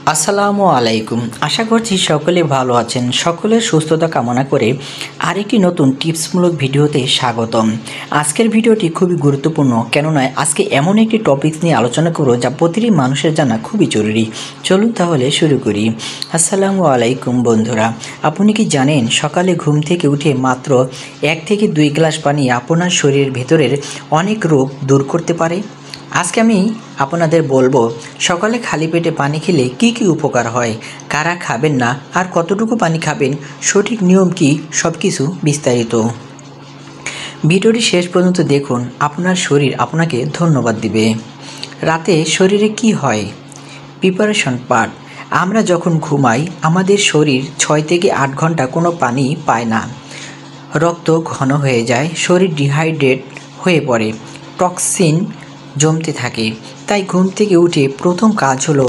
আসসালামু আলাইকুম। আশা করছি সকলে ভালো আছেন। সকলের সুস্থতা কামনা করে আরেকটি নতুন টিপসমূলক ভিডিওতে স্বাগতম। আজকের ভিডিওটি খুবই গুরুত্বপূর্ণ, কেননা আজকে এমন একটি টপিক নিয়ে আলোচনা করব যা প্রতিটি মানুষের জানা খুবই জরুরি। চলুন তাহলে শুরু করি। আসসালামু আলাইকুম বন্ধুরা, আপনি কি জানেন সকালে ঘুম থেকে উঠে মাত্র 1 থেকে 2 গ্লাস পানি আপনার শরীরের ভেতরের অনেক রোগ দূর করতে পারে? আজকে আমি আপনাদের বলবো সকালে খালি পেটে পানি খেলে কি কি উপকার হয়, কারা খাবেন না, আর কতটুকু পানি খাবেন, সঠিক নিয়ম কি, সব কিছু বিস্তারিত। ভিডিওটি শেষ পর্যন্ত দেখুন, আপনার শরীর আপনাকে ধন্যবাদ দিবে। রাতে শরীরে কি হয়? Preparation part. আমরা যখন ঘুমাই আমাদের শরীর 6 থেকে 8 ঘন্টা কোনো পানি পায় না। রক্ত ঘন হয়ে যায়, শরীর ডিহাইড্রেট হয়ে পড়ে, টক্সিন জমতে থাকে। তাই ঘুম থেকে উঠে প্রথম কাজ হলো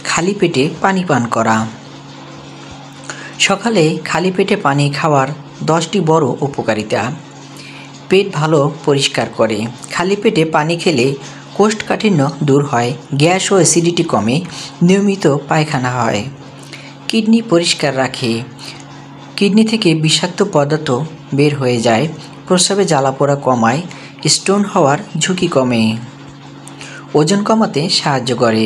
খালি পেটে পানি পান করা। সকালে খালি পেটে পানি খাওয়ার 10টি বড় উপকারিতা। পেট ভালো পরিষ্কার করে। খালি পেটে পানি খেলে কোষ্ঠকাঠিন্য দূর হয়, গ্যাস ও অ্যাসিডিটি কমে, নিয়মিত পায়খানা হয়। কিডনি পরিষ্কার রাখে। কিডনি থেকে বিষাক্ত পদার্থ বের হয়ে যায়, প্রস্রাবে জ্বালাপোড়া কমায়, স্টোন হওয়ার ঝুঁকি কমে। ওজন কমাতে সাহায্য করে।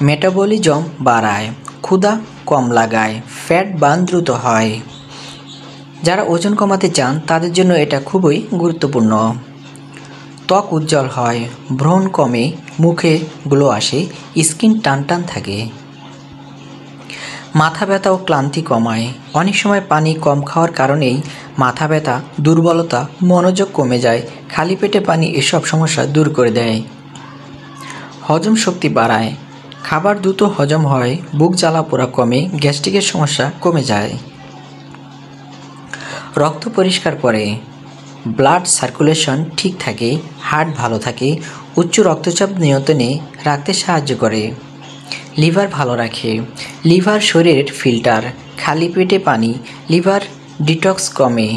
মেটাবলিজম বাড়ায়, ক্ষুধা কম লাগায়, ফ্যাট বার্ন দ্রুত হয়। যারা ওজন কমাতে চান তাদের জন্য এটা খুবই গুরুত্বপূর্ণ। ত্বক উজ্জ্বল হয়, ব্রণ কমে, মুখে গ্লো আসে, স্কিন টান থাকে। মাথা ব্যথা ও ক্লান্তি কমায়। অনেক সময় পানি কম খাওয়ার কারণেই মাথা ব্যথা, দুর্বলতা, মনোযোগ কমে যায়। খালি পেটে পানি এসব সমস্যা দূর করে দেয়। হজম শক্তি বাড়ায়। খাবার দ্রুত হজম হয়, বুক জ্বালাপোড়া কমে, গ্যাস্ট্রিকের সমস্যা কমে যায়। রক্ত পরিষ্কার করে। ব্লাড সার্কুলেশন ঠিক থাকে, হার্ট ভালো থাকে, উচ্চ রক্তচাপ নিয়ন্ত্রণে রাখতে সাহায্য করে। লিভার ভালো রাখে। লিভার শরীরের ফিল্টার। খালি পেটে পানি লিভার ডিটক্স কমে।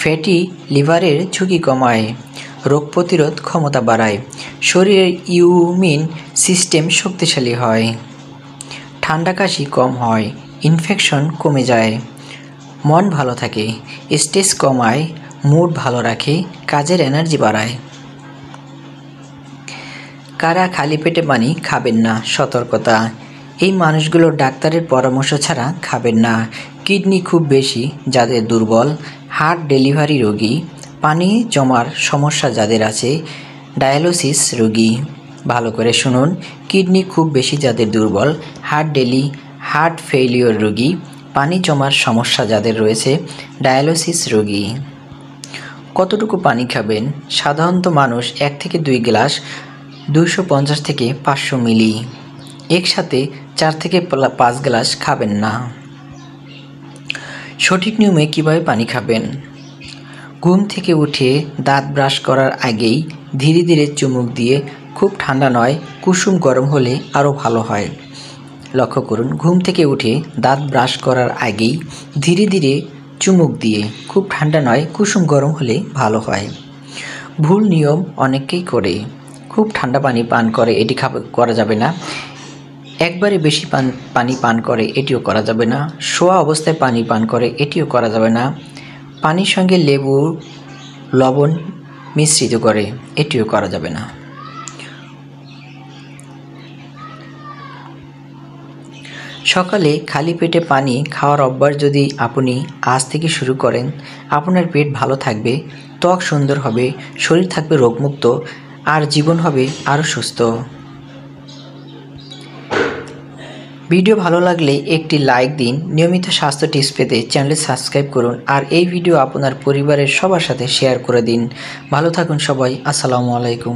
ফ্যাটি লিভারের ঝুঁকি কমায়। রোগ প্রতিরোধ ক্ষমতা বাড়ায়। শরীরের ইমিউন সিস্টেম শক্তিশালী হয়। ঠান্ডা কাশি কম হয়, ইনফেকশন কমে যায়। মন ভালো থাকে, স্ট্রেস কমায়, মুড ভালো রাখে, কাজের এনার্জি বাড়ায়। কারা খালি পেটে পানি খাবেন না? সতর্কতা। এই মানুষগুলো ডাক্তারের পরামর্শ ছাড়া খাবেন না। কিডনি খুব বেশি যাদের দুর্বল, হার্ট ডেলিভারি রোগী, পানি জমার সমস্যা যাদের আছে, ডায়ালিসিস রোগী। ভালো করে শুনুন, কিডনি খুব বেশি যাদের দুর্বল, হার্ট ফেইলিওর রোগী, পানি জমার সমস্যা যাদের রয়েছে, ডায়ালিসিস রোগী। কতটুকু পানি খাবেন? সাধারণত মানুষ 1 থেকে 2 গ্লাস, 250 থেকে 500 মিলি। একসাথে 4 থেকে 5 গ্লাস খাবেন না। সঠিক নিয়মে কিভাবে পানি খাবেন? ঘুম থেকে উঠে দাঁত ব্রাশ করার আগেই ধীরে ধীরে চুমুক দিয়ে, খুব ঠান্ডা নয়, কুসুম গরম হলে আরও ভালো হয়। লক্ষ্য করুন, ঘুম থেকে উঠে দাঁত ব্রাশ করার আগেই ধীরে ধীরে চুমুক দিয়ে, খুব ঠান্ডা নয়, কুসুম গরম হলে ভালো হয়। ভুল নিয়ম অনেকেই করে। খুব ঠান্ডা পানি পান করে, এটি করা যাবে না। একবারে বেশি পানি পান করে, এটিও করা যাবে না। শোয়া অবস্থায় পানি পান করে, এটিও করা যাবে না। পানির সঙ্গে লেবু লবণ মিশ্রিত করে, এটিও করা যাবে না। সকালে খালি পেটে পানি খাওয়ার অভ্যাস যদি আপনি আজ থেকে শুরু করেন, আপনার পেট ভালো থাকবে, ত্বক সুন্দর হবে, শরীর থাকবে রোগমুক্ত, আর জীবন হবে আরও সুস্থ। ভিডিও ভালো লাগলে একটি লাইক দিন। নিয়মিত স্বাস্থ্য টিপস পেতে চ্যানেলটি সাবস্ক্রাইব করুন, আর এই ভিডিও আপনার পরিবারের সবার সাথে শেয়ার করে দিন। ভালো থাকুন সবাই। আসসালামু আলাইকুম।